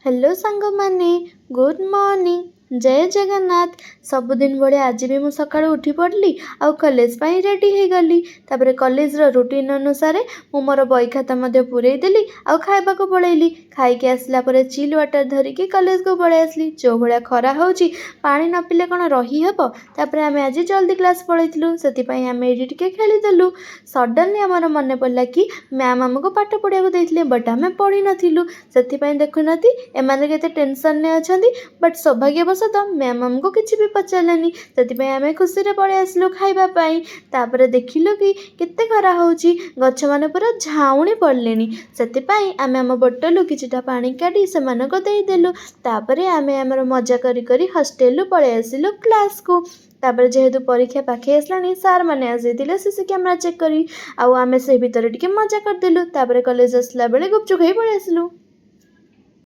Hello सांग माने good morning जय जगन्नाथ। सबुदिन भाई आज भी मुझे सकाळु उठी पड़ली आउ कॉलेज पाई रेडी हो गली। तापर कॉलेज रो रूटीन अनुसार मु मोर बही खाता पूरे देली आउ खाइबा को पळेली। खाइके आसला परे चिल वाटर धरिकी कॉलेज को पळे आसली। जो भलिया खरा होची पानी न पिले कौन रही हबो। तापर आमे आज जल्दी क्लास पळेइथलु सेति पई आमे एडी टिके खेली देलु। सडनली हमर मने पड़ला कि मैम हमको पाठ पढ़िया को देथिले बट आमे पढ़ी नथिलु। सेति पई देखुनती एमाने केते टेंशन ने अछंती बट सौभाग्यवश तो मैम हमको किसी भी पचारानी। से आम खुशी रे पड़े आसलु खाइबा पाई। तापर देखिलु कि केते खरा होची गछ माने पूरा झाउणी पड़लेनी। सेतिपाई आमे आम बोतलु किछिटा पानी काढी सेमानको देइदेलु। तापर आमे हमर मजा करी करी हॉस्टल पळे आसिलु क्लास को। तापर जेहेतु परीक्षा पाखे आसलानी सार माने आसीथिले सीसी कैमरा चेक करी आउ आमे से भितर टिके मजा करदेलु। तापर कॉलेज आसला बेले गुपचुप होई पळे आसिलु।